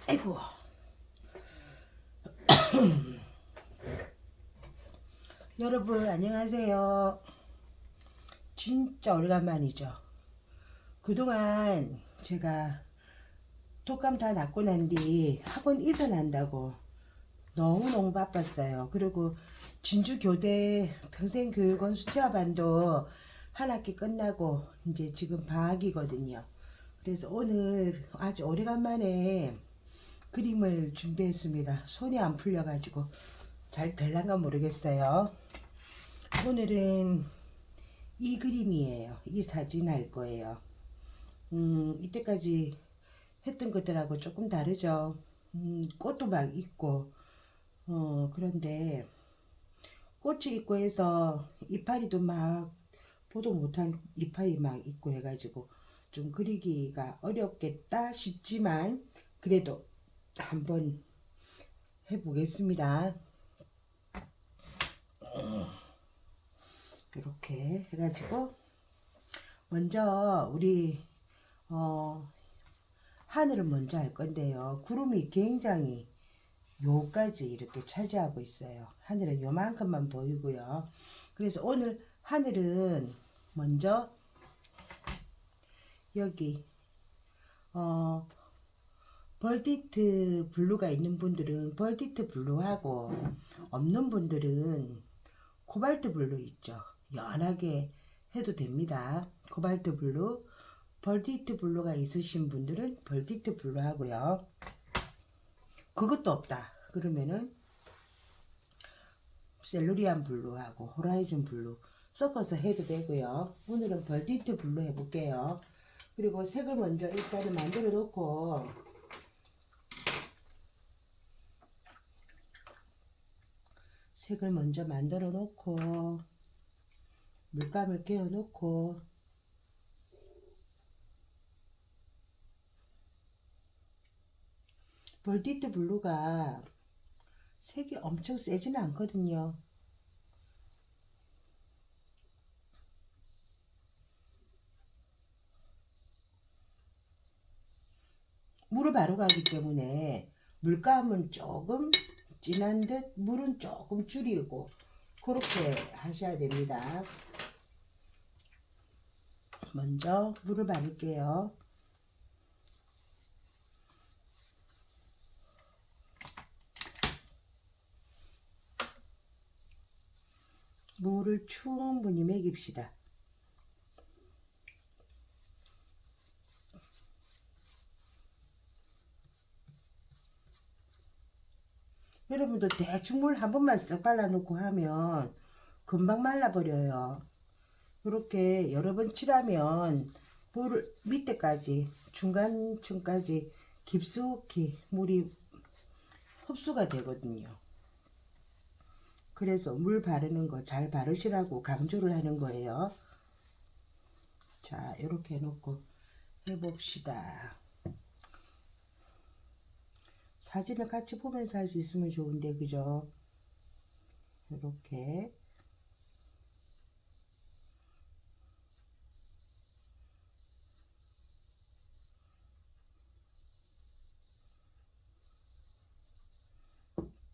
아이고. 여러분 안녕하세요. 진짜 오래간만이죠. 그동안 제가 독감 다 낫고 난 뒤 학원 이전한다고 너무너무 바빴어요. 그리고 진주교대 평생교육원 수채화반도 한 학기 끝나고 이제 지금 방학이거든요. 그래서 오늘 아주 오래간만에 그림을 준비했습니다. 손이 안 풀려가지고 잘 될란가 모르겠어요. 오늘은 이 그림이에요. 이 사진 할 거예요. 이때까지 했던 것들하고 조금 다르죠. 꽃도 막 있고, 그런데 꽃이 있고 해서 이파리도 막 보도 못한 이파리 막 있고 해가지고 좀 그리기가 어렵겠다 싶지만 그래도 한번 해보겠습니다. 이렇게 해가지고 먼저 우리 하늘을 먼저 할 건데요. 구름이 굉장히 요까지 이렇게 차지하고 있어요. 하늘은 요만큼만 보이고요. 그래서 오늘 하늘은 먼저 여기 벌디트 블루가 있는 분들은 벌디트 블루하고 없는 분들은 코발트 블루 있죠. 연하게 해도 됩니다. 코발트 블루, 벌디트 블루가 있으신 분들은 벌디트 블루 하고요. 그것도 없다 그러면은 셀루리안 블루하고 호라이즌 블루 섞어서 해도 되고요. 오늘은 벌디트 블루 해볼게요. 그리고 색을 먼저 일단은 만들어 놓고 색을 먼저 만들어 놓고 물감을 깨워 놓고 벌디트 블루가 색이 엄청 세지는 않거든요. 물을 바로 가기 때문에 물감은 조금 진한 듯 물은 조금 줄이고 그렇게 하셔야 됩니다. 먼저 물을 바를게요. 물을 충분히 먹입시다. 여러분도 대충 물 한 번만 쓱 발라놓고 하면 금방 말라버려요. 이렇게 여러 번 칠하면 물을 밑에까지 중간층까지 깊숙이 물이 흡수가 되거든요. 그래서 물 바르는 거 잘 바르시라고 강조를 하는 거예요. 자, 이렇게 해놓고 해봅시다. 사진을 같이 보면서 할 수 있으면 좋은데, 그죠? 이렇게.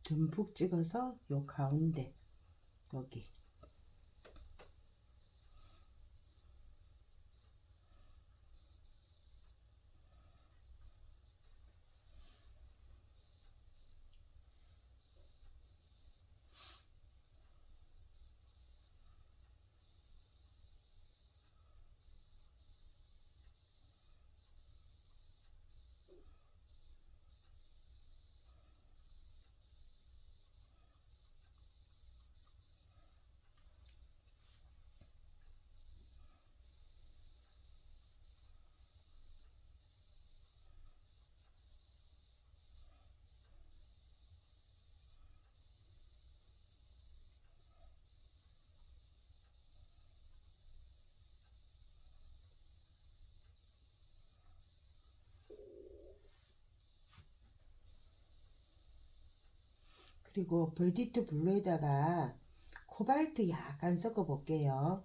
듬뿍 찍어서 요 가운데, 여기. 그리고 벌디트 블루에다가 코발트 약간 섞어 볼게요.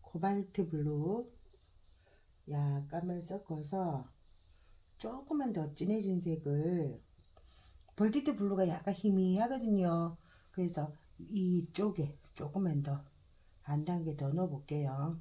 코발트 블루 약간만 섞어서 조금만 더 진해진 색을, 벌티트 블루가 약간 희미하거든요. 그래서 이쪽에 조금만 더 한 단계 더 넣어 볼게요.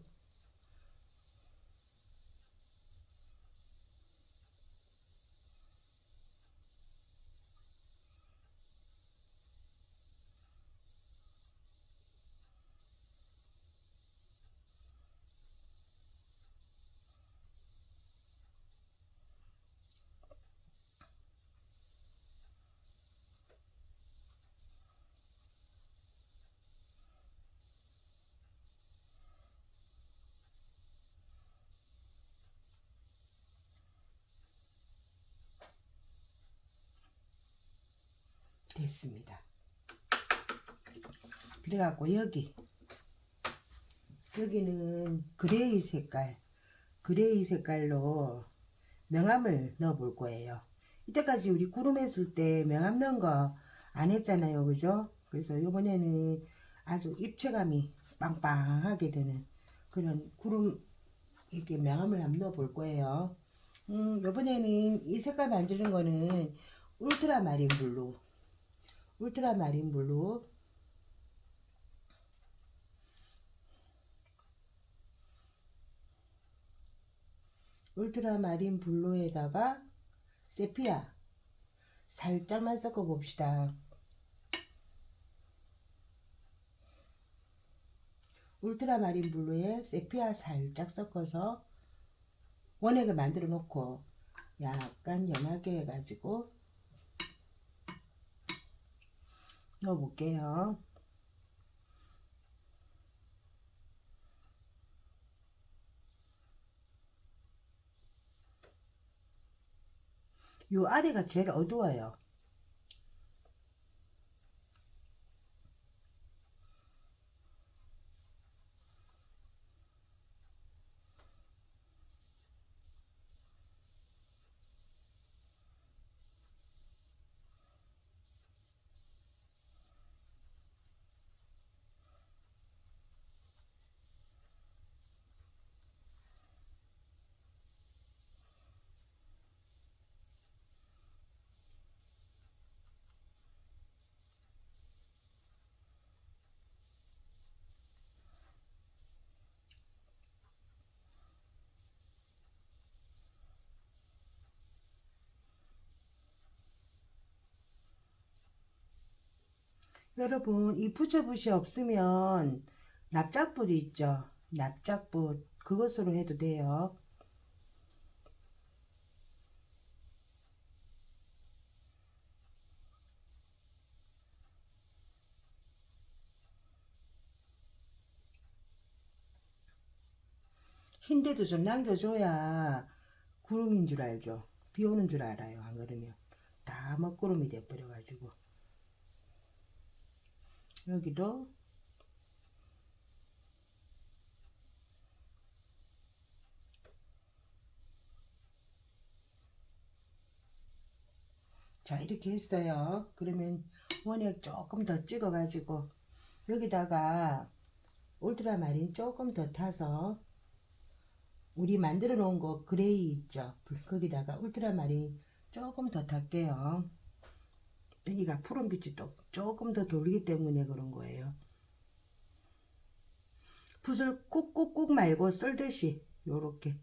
됐습니다. 그래갖고 여기는 그레이 색깔로 명암을 넣어 볼 거예요. 이때까지 우리 구름 했을 때 명암 넣은 거 안 했잖아요. 그죠? 그래서 이번에는 아주 입체감이 빵빵하게 되는 그런 구름, 이렇게 명암을 한번 넣어 볼 거예요. 이번에는 이 색깔 만드는 거는 울트라마린 블루, 울트라마린 블루, 울트라마린 블루에다가 세피아 살짝만 섞어 봅시다. 울트라마린 블루에 세피아 살짝 섞어서 원액을 만들어 놓고 약간 연하게 해가지고 넣어 볼게요. 요 아래가 제일 어두워요. 여러분, 이 부채붓이 없으면 납작붓 있죠? 납작붓, 그것으로 해도 돼요. 흰데도 좀 남겨줘야 구름인 줄 알죠? 비 오는 줄 알아요. 안 그러면 다 먹구름이 돼버려가지고. 여기도 자, 이렇게 했어요. 그러면 원액 조금 더 찍어가지고 여기다가 울트라마린 조금 더 타서 우리 만들어 놓은 거 그레이 있죠? 거기다가 울트라마린 조금 더 탈게요. 여기가 푸른빛이 또 조금 더 돌기 때문에 그런 거예요. 붓을 꾹꾹꾹 말고 썰듯이, 요렇게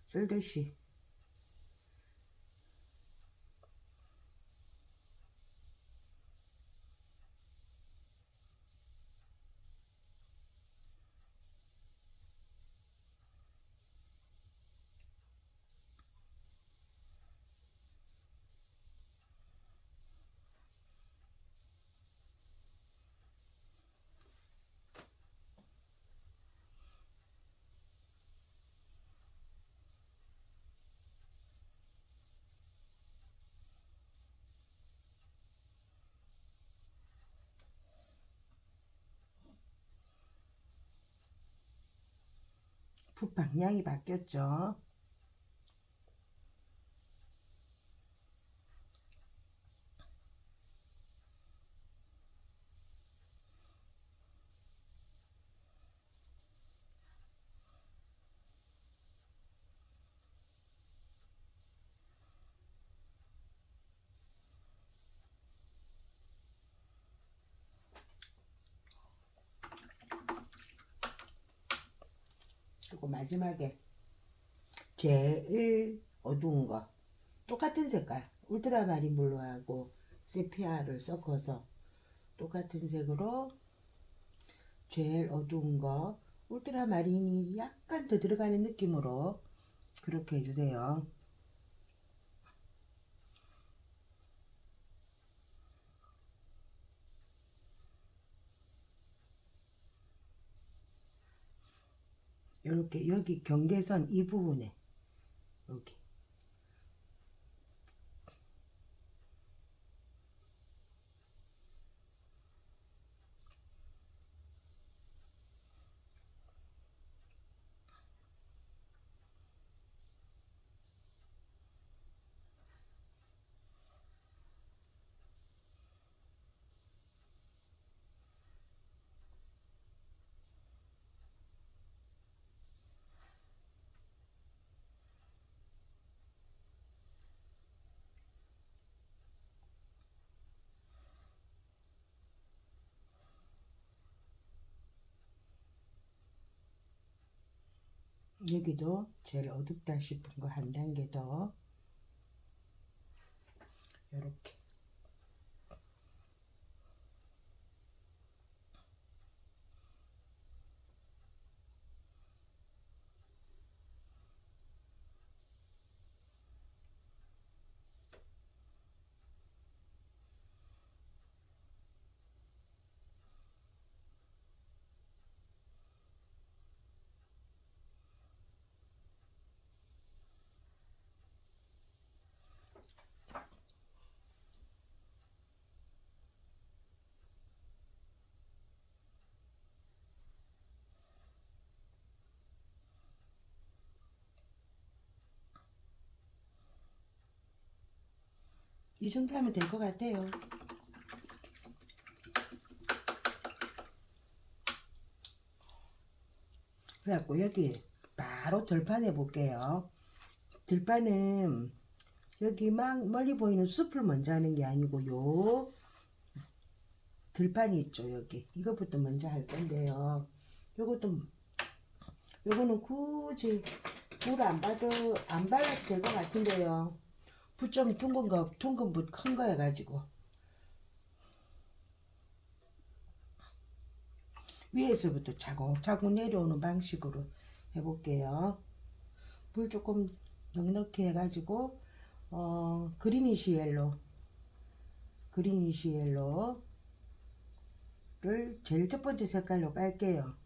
썰듯이. 붓 방향이 바뀌었죠. 해가지고 마지막에 제일 어두운 거 똑같은 색깔 울트라마린 블루하고 세피아를 섞어서 똑같은 색으로 제일 어두운 거 울트라마린이 약간 더 들어가는 느낌으로 그렇게 해주세요. 이렇게 여기 경계선 이 부분에 여기 여기도 제일 어둡다 싶은 거 한 단계 더 이렇게 이 정도 하면 될 것 같아요. 그래갖고 여기 바로 들판해 볼게요. 들판은 여기 막 멀리 보이는 숲을 먼저 하는 게 아니고 요 들판이 있죠. 여기 이것부터 먼저 할 건데요. 요것도 요거는 굳이 물 안 받아도 될 것 같은데요. 붓 좀 둥근 붓 큰 거 해가지고 위에서부터 차곡차곡 내려오는 방식으로 해볼게요. 물 조금 넉넉히 해가지고 그리니시 옐로를 제일 첫 번째 색깔로 깔게요.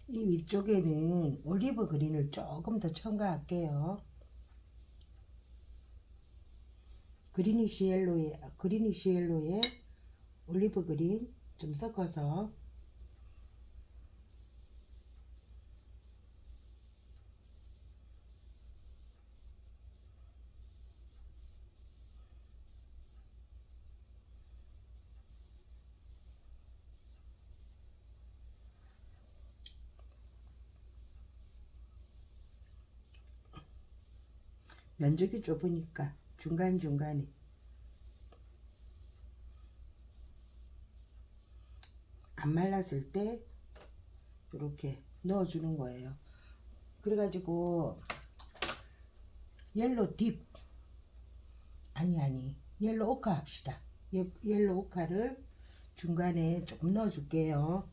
이 위쪽에는 올리브 그린을 조금 더 첨가할게요. 그리니시 옐로에 올리브 그린 좀 섞어서 면적이 좁으니까 중간중간에 안 말랐을 때 이렇게 넣어주는 거예요. 그래가지고 옐로 딥 아니 옐로 오카 합시다. 옐로 오카를 중간에 조금 넣어줄게요.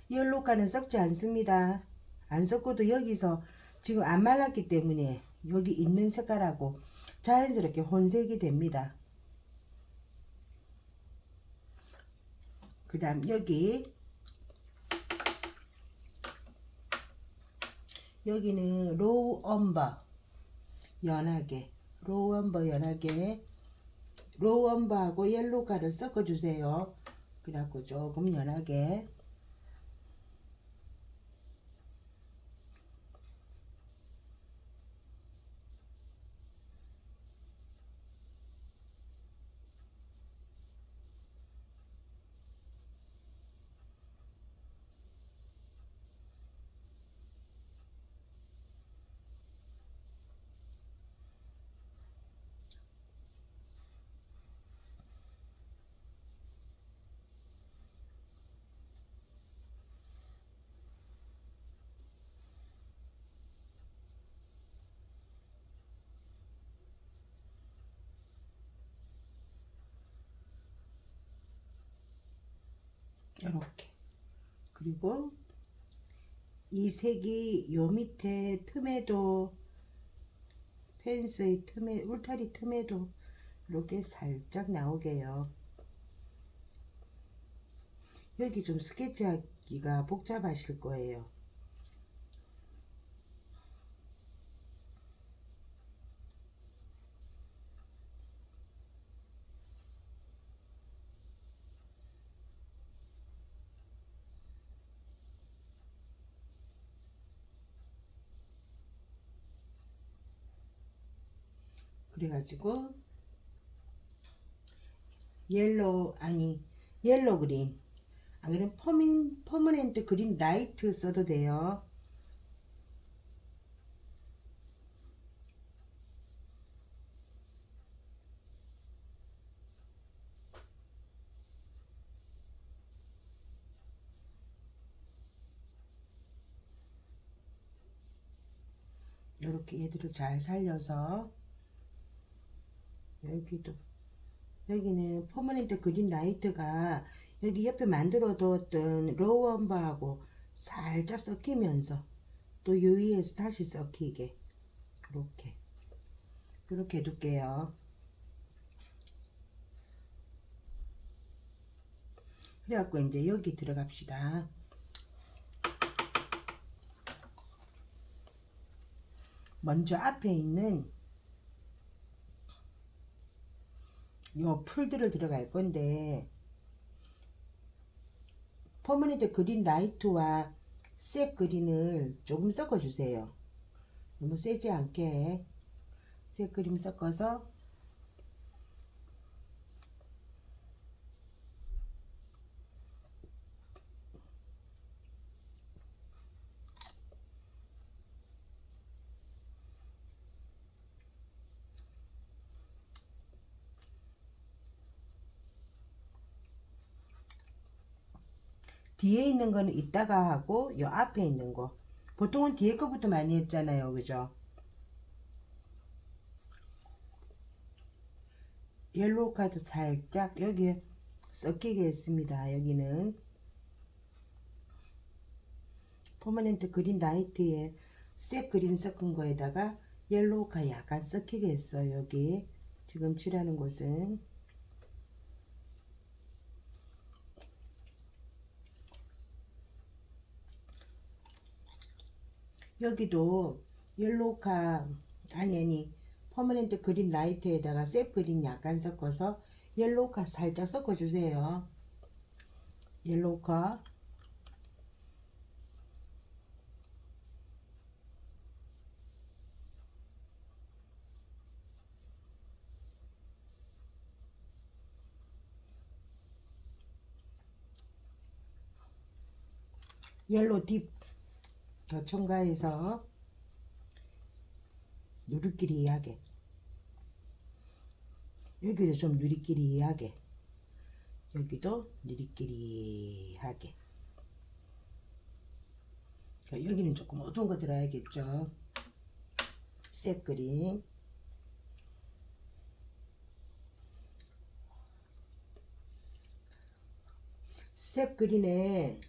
옐로우카는 섞지 않습니다. 안 섞어도 여기서 지금 안 말랐기 때문에 여기 있는 색깔하고 자연스럽게 혼색이 됩니다. 그 다음 여기는 로우 엄버 연하게, 로우 엄버 연하게, 로우 엄버하고 옐로우카를 섞어주세요. 그래갖고 조금 연하게. 이렇게. 그리고 이 색이 요 밑에 틈에도, 펜스의 틈에, 울타리 틈에도 이렇게 살짝 나오게요. 여기 좀 스케치하기가 복잡하실 거예요. 그래가지고 옐로우 그린, 안 그러면 퍼머넨트 그린 라이트 써도 돼요. 이렇게 얘들을 잘 살려서 여기는 퍼머넨트 그린 라이트가 여기 옆에 만들어 뒀던 로우 엄버하고 살짝 섞이면서 또 요 위에서 다시 섞이게 이렇게 해둘게요. 그래갖고 이제 여기 들어갑시다. 먼저 앞에 있는 요 풀들을 들어갈 건데, 퍼머넨트 그린 라이트와 색 그린을 조금 섞어 주세요. 너무 세지 않게 색 그림 섞어서 뒤에 있는 거는 이따가 하고 요 앞에 있는 거 보통은 뒤에 거부터 많이 했잖아요, 그죠? 옐로우 카드 살짝 여기에 섞이게 했습니다. 여기는 퍼머넨트 그린 라이트에 색 그린 섞은 거에다가 옐로우가 약간 섞이게 했어요. 여기 지금 칠하는 곳은 여기도 옐로우카 아니 퍼머넨트 그린 라이트에다가 색 그린 약간 섞어서 옐로우카 살짝 섞어주세요. 옐로우카 옐로우 딥 더 첨가해서 누리끼리하게, 여기도 좀 누리끼리하게, 여기도 누리끼리하게. 여기는 조금 어두운 거 들어야겠죠. 색 그린 셉 그린에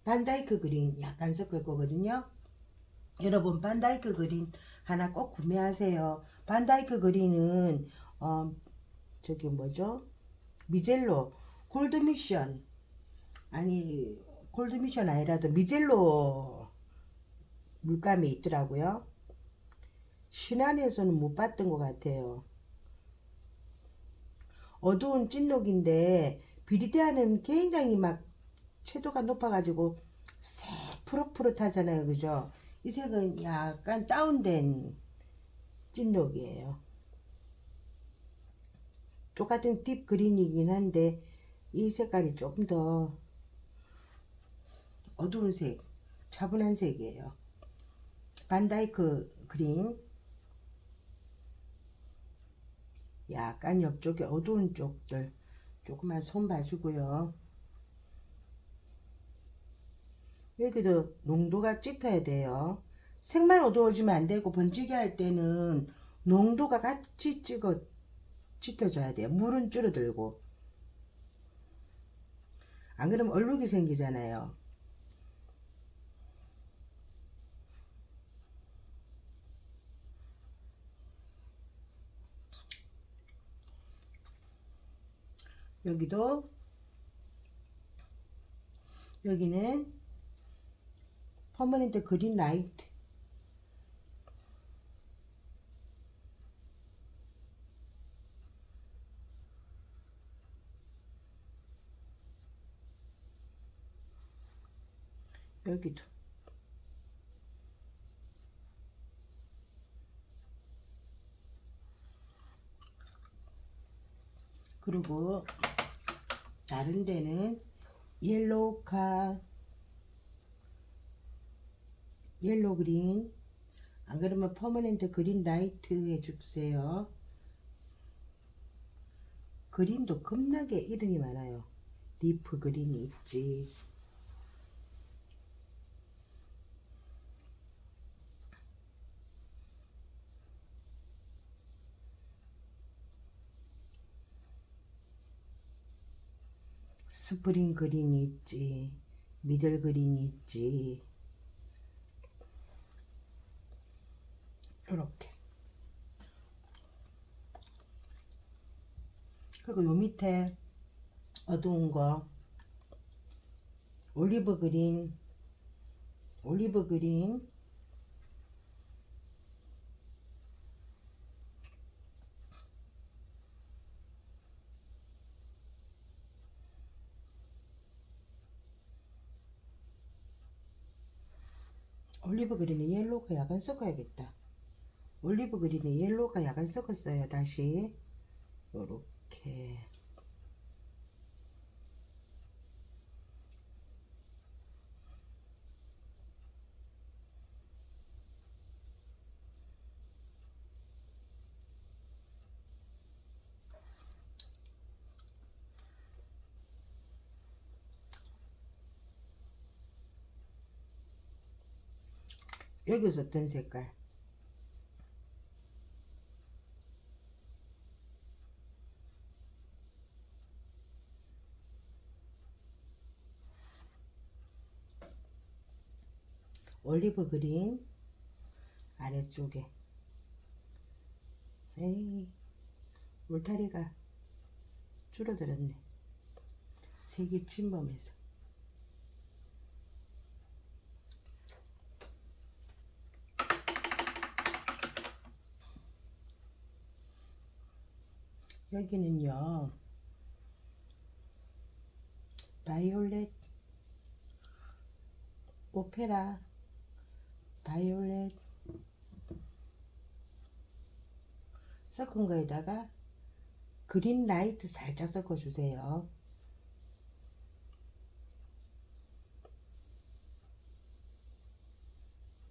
반다이크 그린 약간 섞을 거거든요. 여러분 반다이크 그린 하나 꼭 구매하세요. 반다이크 그린은 저기 뭐죠? 미젤로 골드미션, 아니 골드미션 아니라도 미젤로 물감이 있더라고요. 신안에서는 못 봤던 것 같아요. 어두운 찐녹인데 비리대하는 굉장히 막 채도가 높아가지고 새푸릇푸릇하잖아요. 그죠? 이 색은 약간 다운된 찐녹이에요. 똑같은 딥 그린이긴 한데 이 색깔이 조금 더 어두운 색, 차분한 색이에요. 반다이크 그린, 약간 옆쪽에 어두운 쪽들 조금만 손 봐주고요. 여기도 농도가 짙어야 돼요. 색만 어두워지면 안 되고 번지게 할 때는 농도가 같이 짙어져야 돼요. 물은 줄어들고. 안 그러면 얼룩이 생기잖아요. 여기는 퍼머넨트 그린 라이트, 여기도 그리고 다른 데는 옐로우카, 옐로 그린, 안 그러면 퍼머넨트 그린 라이트 해주세요. 그린도 겁나게 이름이 많아요. 리프 그린이 있지. 스프링 그린이 있지. 미들 그린이 있지. 이렇게. 그리고 요 밑에 어두운 거 올리브 그린, 올리브 그린, 올리브 그린에 옐로우가 약간 섞어야겠다. 올리브 그린에 옐로우가 약간 섞었어요. 다시 요렇게. 여기서 어떤 색깔? 올리브 그린 아래쪽에. 에이, 울타리가 줄어들었네. 색이 침범해서. 여기는요, 바이올렛, 오페라, 바이올렛 섞은 거에다가 그린 라이트 살짝 섞어주세요.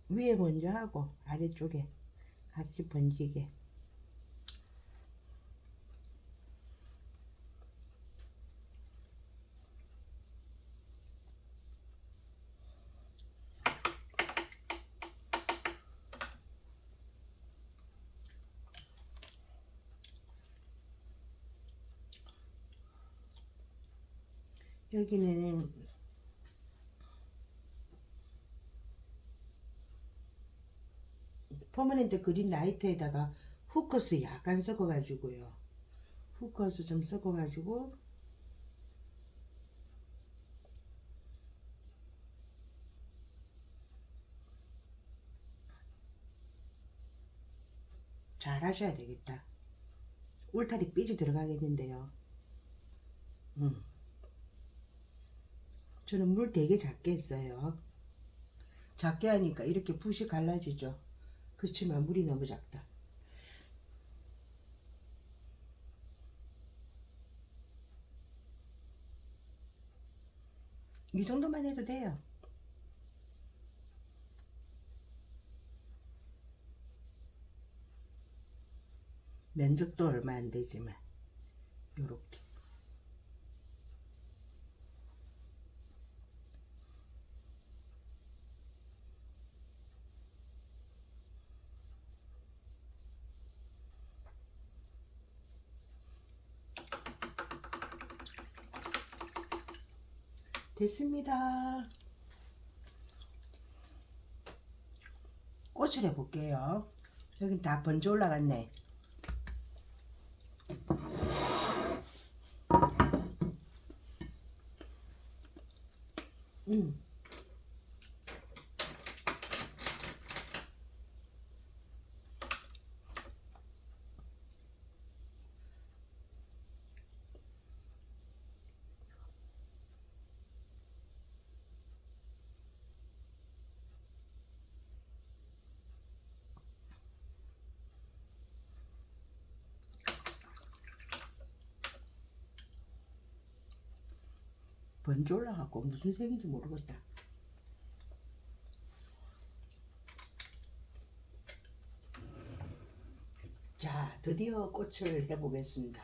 위에 먼저 하고 아래쪽에 같이 번지게. 여기는 퍼머넨트 그린 라이트에다가 후커스 약간 섞어가지고요. 후커스 좀 섞어가지고 잘 하셔야 되겠다. 울타리 삐지 들어가겠는데요. 저는 물 되게 작게 했어요. 작게 하니까 이렇게 붓이 갈라지죠. 그렇지만 물이 너무 작다. 이 정도만 해도 돼요. 면적도 얼마 안 되지만 요렇게 됐습니다. 꽃을 해볼게요. 여긴 다 번져 올라갔네. 번져 올라가고 무슨 색인지 모르겠다. 자, 드디어 꽃을 해보겠습니다.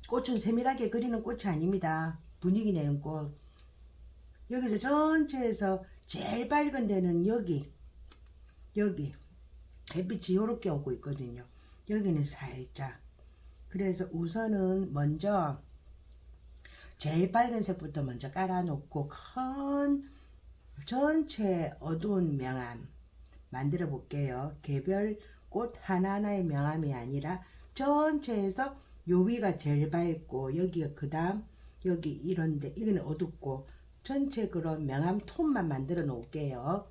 꽃은 세밀하게 그리는 꽃이 아닙니다. 분위기 내는 꽃. 여기서 전체에서 제일 밝은 데는 여기 햇빛이 요렇게 오고 있거든요. 여기는 살짝. 그래서 우선은 먼저 제일 밝은 색부터 먼저 깔아놓고 큰 전체 어두운 명암 만들어 볼게요. 개별 꽃 하나하나의 명암이 아니라 전체에서 요 위가 제일 밝고 여기가 그 다음 여기 이런데 이거는 어둡고 전체 그런 명암 톤만 만들어 놓을게요.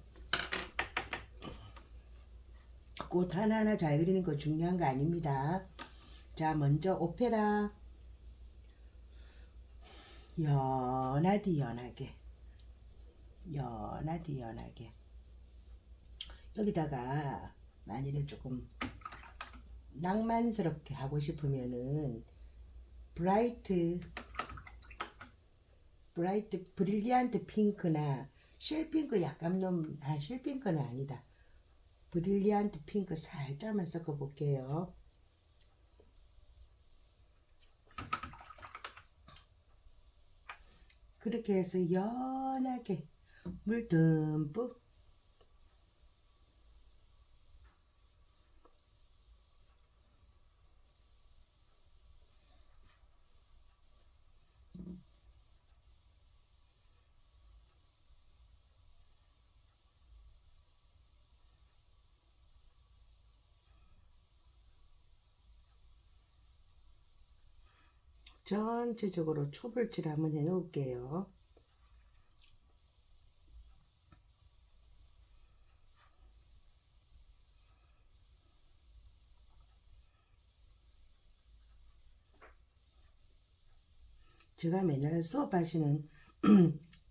꽃 하나하나 잘 그리는 거 중요한 거 아닙니다. 자, 먼저 오페라 연하디 연하게 여기다가 만일에 조금 낭만스럽게 하고 싶으면은 브라이트 브릴리안트 핑크나 실핑크 약간 실핑크는 아니다. 브릴리안트 핑크 살짝만 섞어 볼게요. 그렇게 해서 연하게 물 듬뿍 전체적으로 초벌칠 한번 해 놓을게요. 제가 맨날 수업하시는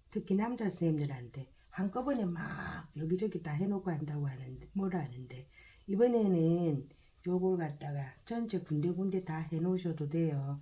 특히 남자 선생님들한테 한꺼번에 막 여기저기 다 해놓고 한다고 하는데 뭐라 하는데 이번에는 요걸 갖다가 전체 군데군데 다 해놓으셔도 돼요.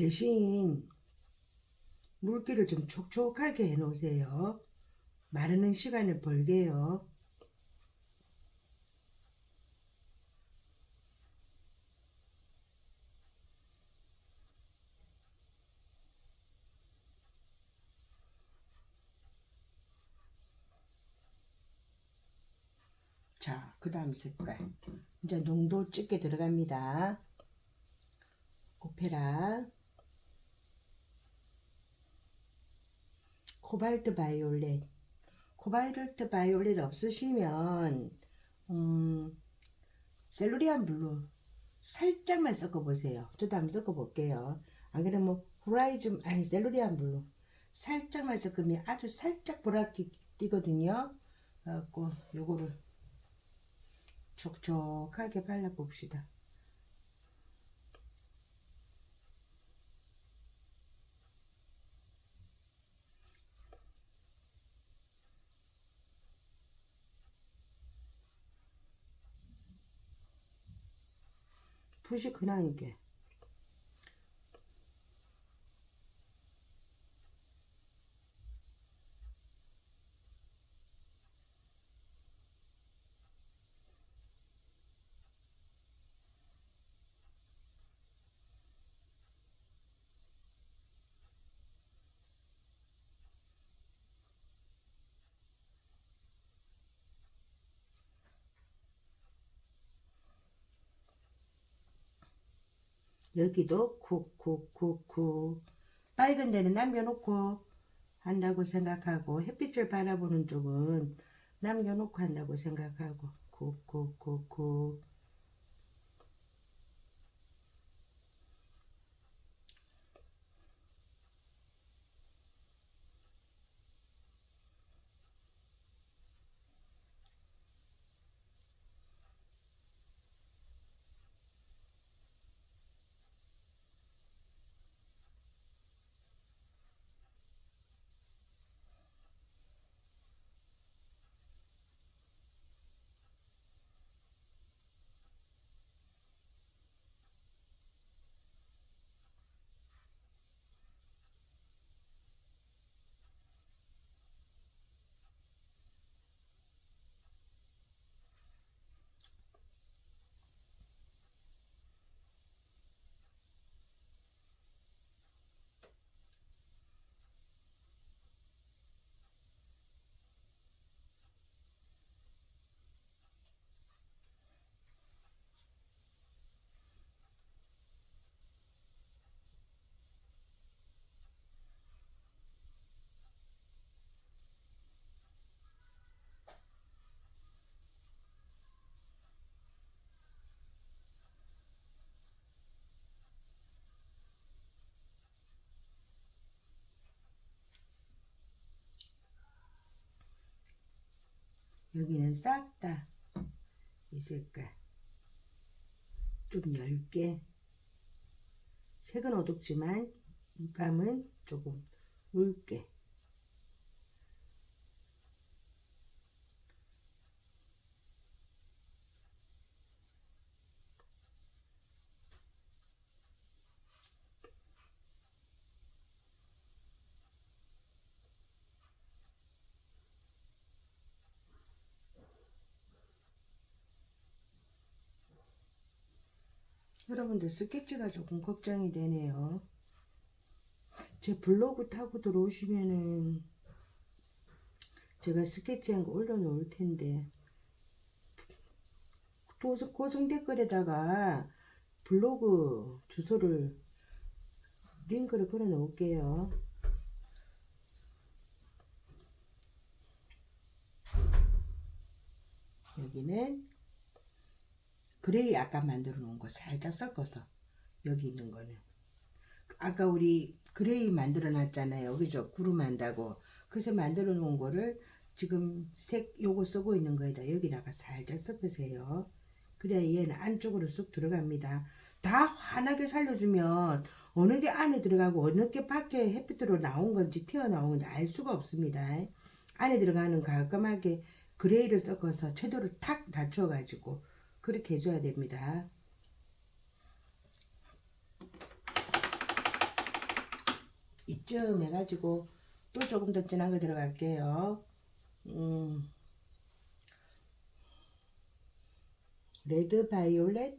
대신 물기를 좀 촉촉하게 해 놓으세요. 마르는 시간을 벌게요. 자, 그 다음 색깔. 이제 농도 짙게 들어갑니다. 오페라, 코발트 바이올렛. 코발트 바이올렛 없으시면 셀루리안 블루 살짝만 섞어보세요. 저도 한번 섞어볼게요. 안 그러면 호라이즌 아니 셀루리안 블루 살짝만 섞으면 아주 살짝 보라기 띄거든요. 그래갖고 요거를 촉촉하게 발라봅시다. 붓이 그나니까 여기도 쿡쿡쿡쿡 빨간 데는 남겨놓고 한다고 생각하고 햇빛을 바라보는 쪽은 남겨놓고 한다고 생각하고 쿡쿡쿡쿡 여기는 싹 다 이 색깔 좀 얇게 색은 어둡지만 물감은 조금 묽게 여러분들 스케치가 조금 걱정이 되네요. 제 블로그 타고 들어오시면은 제가 스케치한 거 올려놓을 텐데 고정 댓글에다가 블로그 주소를 링크를 걸어 놓을게요. 여기는 그레이 아까 만들어 놓은 거 살짝 섞어서 여기 있는 거는 아까 우리 그레이 만들어 놨잖아요. 그죠? 구름한다고. 그래서 만들어 놓은 거를 지금 색 요거 쓰고 있는 거에다 여기다가 살짝 섞으세요. 그래야 얘는 안쪽으로 쑥 들어갑니다. 다 환하게 살려주면 어느 게 안에 들어가고 어느 게 밖에 햇빛으로 나온 건지 튀어나온 건지 알 수가 없습니다. 안에 들어가는 깔끔하게 그레이를 섞어서 채도를 탁 낮춰가지고 그렇게 해줘야 됩니다. 이쯤 해가지고 또 조금 더 진한 거 들어갈게요. 레드 바이올렛,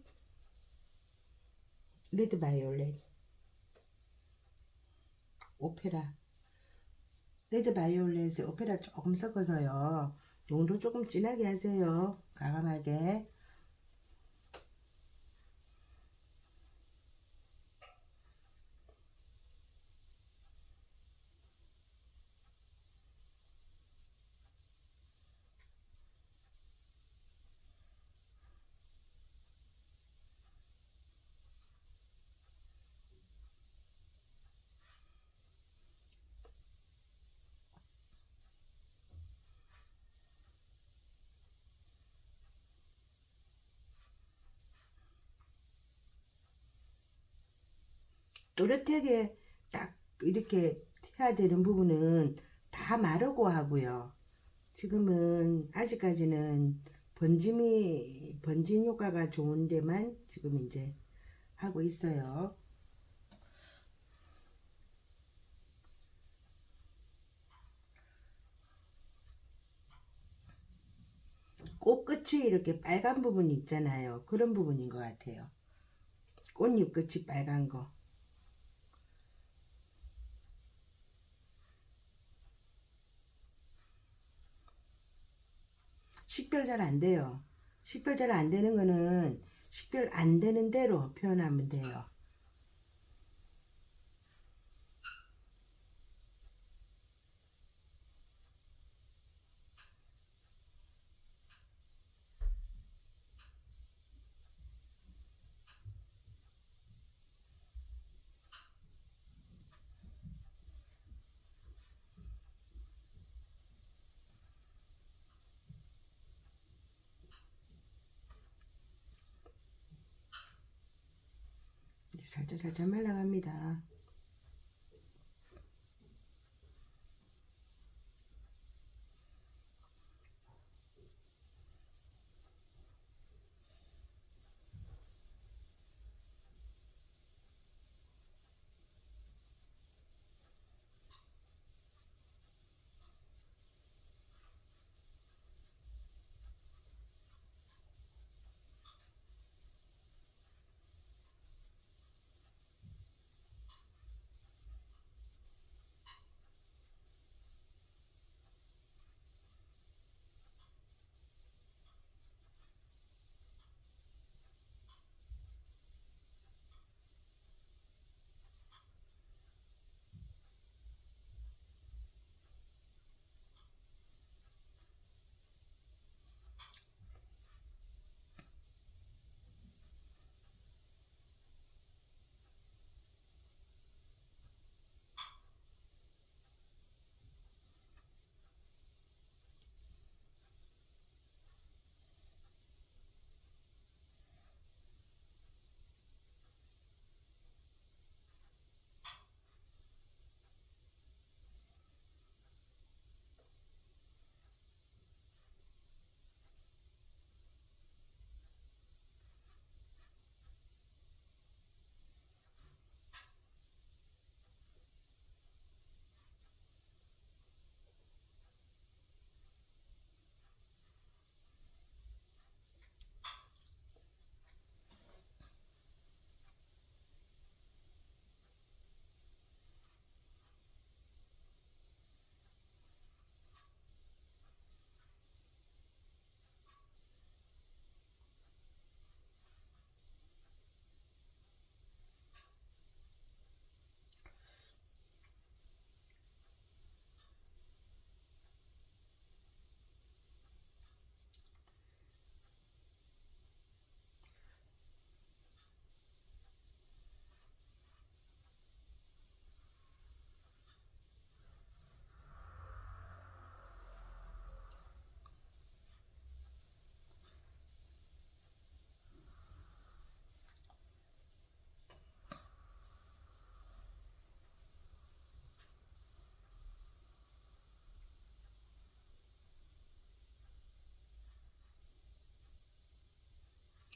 레드 바이올렛, 오페라, 레드 바이올렛에 오페라 조금 섞어서요. 농도 조금 진하게 하세요. 과감하게. 또렷하게 딱 이렇게 해야 되는 부분은 다 마르고 하고요. 지금은 아직까지는 번짐 효과가 좋은 데만 지금 이제 하고 있어요. 꽃 끝이 이렇게 빨간 부분이 있잖아요. 그런 부분인 것 같아요. 꽃잎 끝이 빨간 거. 식별 잘 안 돼요. 식별 잘 안 되는 거는 식별 안 되는 대로 표현하면 돼요. 살짝 살짝 말라갑니다.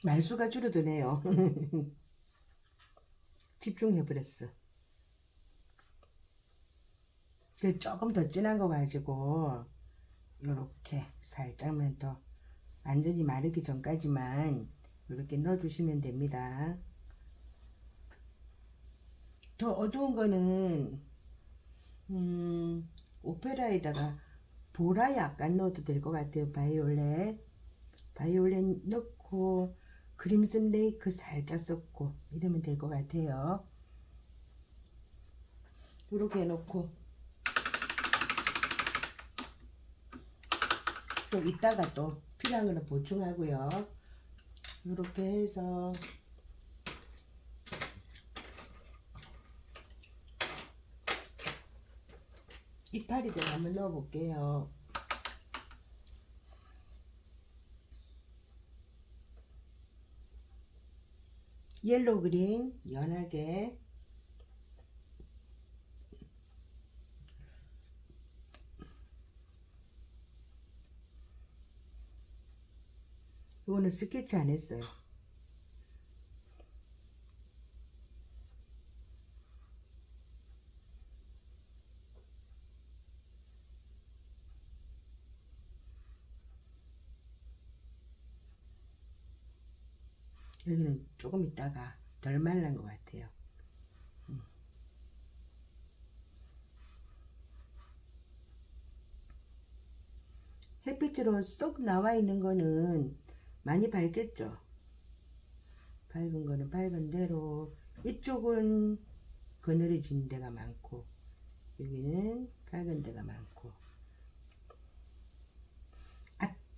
말수가 줄어드네요. 집중해버렸어. 조금 더 진한 거 가지고 요렇게 살짝만 더 완전히 마르기 전까지만 이렇게 넣어주시면 됩니다. 더 어두운 거는 오페라에다가 보라 약간 넣어도 될 것 같아요. 바이올렛 넣고 크림슨 레이크 살짝 섞고 이러면 될 것 같아요. 이렇게 해놓고 또 이따가 또 필요한 거는 보충하고요. 이렇게 해서 이파리를 한번 넣어 볼게요. 옐로우 그린 연하게 이거는 스케치 안 했어요. 여기는 조금 있다가 덜 말란 것 같아요. 햇빛으로 쏙 나와 있는 거는 많이 밝겠죠. 밝은 거는 밝은 대로 이쪽은 그늘해진 데가 많고 여기는 밝은 데가 많고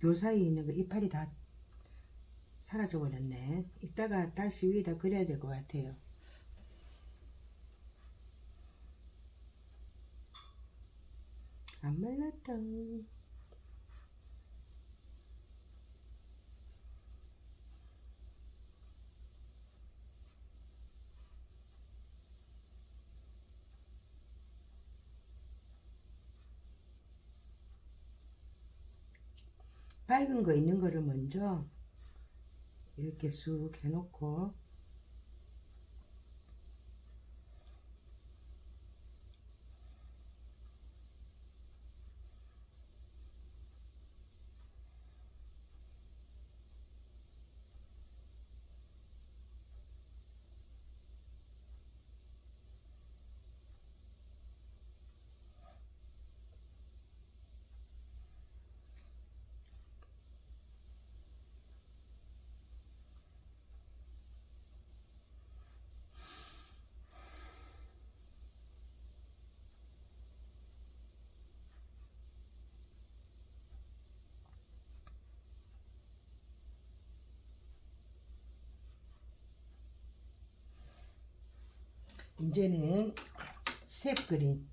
요 사이에 있는 거 이파리 다 사라져 버렸네. 이따가 다시 위에다 그려야 될 것 같아요. 안 말랐다. 밝은 거 있는 거를 먼저 이렇게 쑥 해놓고 이제는 색 그린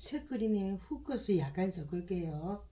색 그린에 후커스 약간 섞을게요.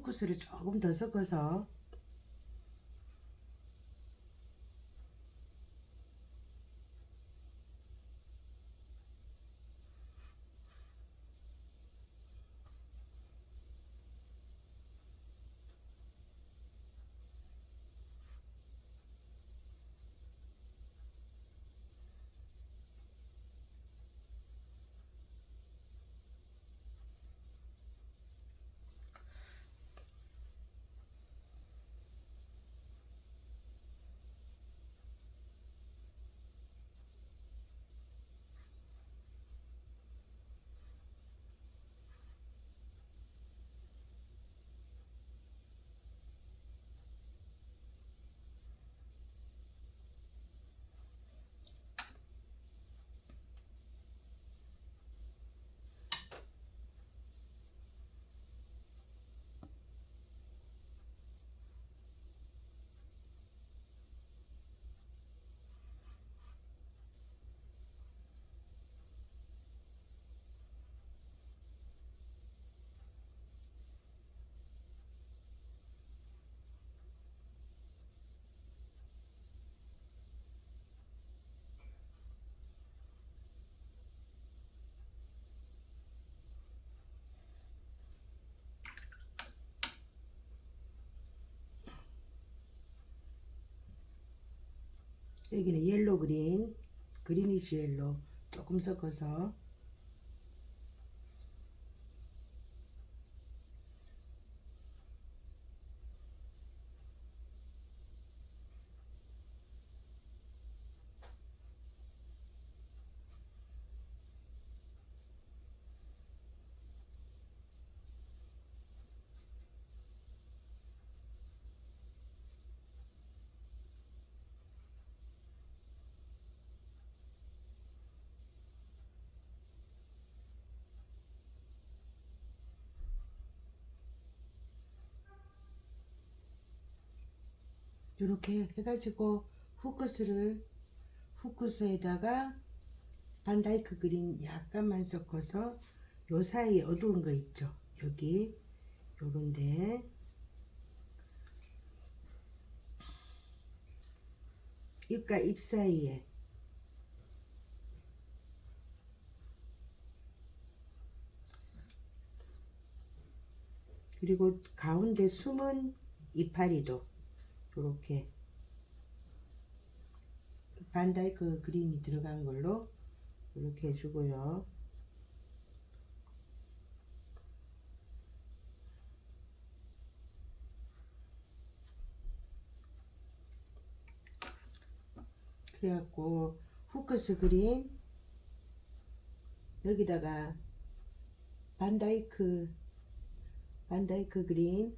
후쿠스를 조금 더 섞어서 여기는 옐로 그린, 그리니시 옐로 조금 섞어서 이렇게 해가지고 후크스에다가 반다이크 그린 약간만 섞어서 요 사이에 어두운 거 있죠, 여기 요런데 입과 입 사이에, 그리고 가운데 숨은 이파리도 요렇게 반다이크 그린이 들어간 걸로 이렇게 해주고요. 그래갖고 후크스 그린 여기다가 반다이크 그린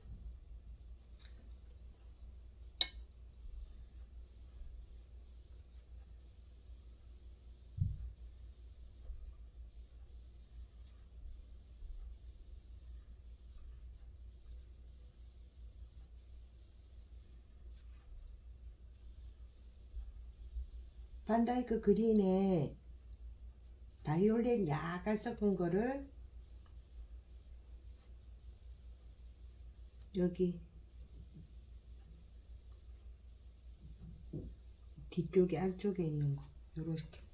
반다이크 그린에 바이올렛 약간 섞은 거를 여기 뒤쪽에 안쪽에 있는 거 요렇게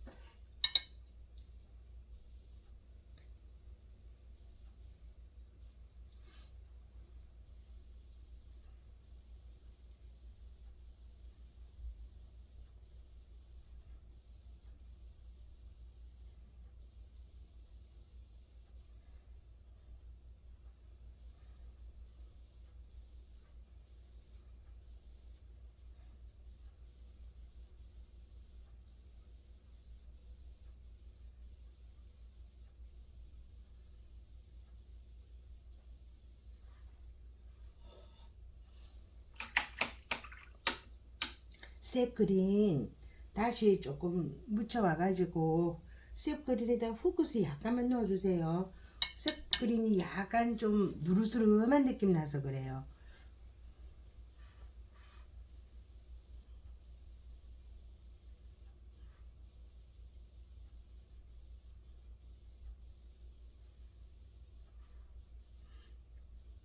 셉 그린 다시 조금 묻혀 와가지고 셉 그린에다 후크스 약간만 넣어주세요. 셉 그린이 약간 좀 누르스름한 느낌 나서 그래요.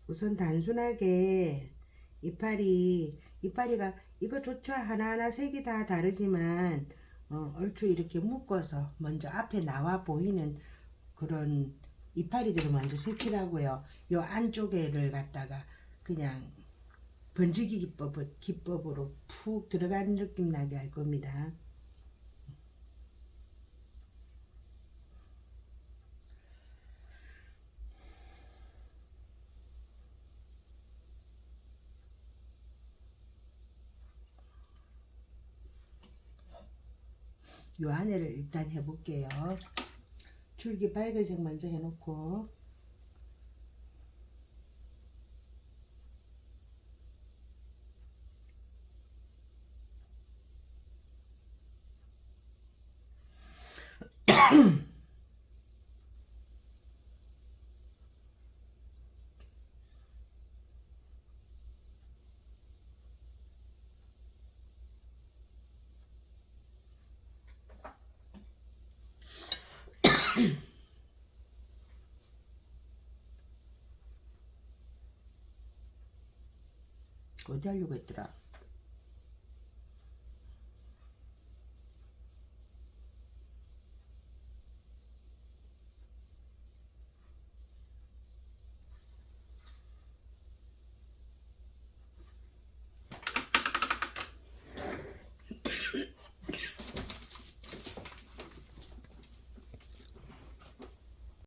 우선 단순하게 이파리가 이거조차 하나하나 색이 다 다르지만 얼추 이렇게 묶어서 먼저 앞에 나와 보이는 그런 이파리들을 먼저 색칠하고요. 요 안쪽에를 갖다가 그냥 번지기 기법으로 푹 들어가는 느낌 나게 할 겁니다. 요 안에를 일단 해볼게요. 줄기 밝은색 먼저 해놓고 어디 하려고 했더라.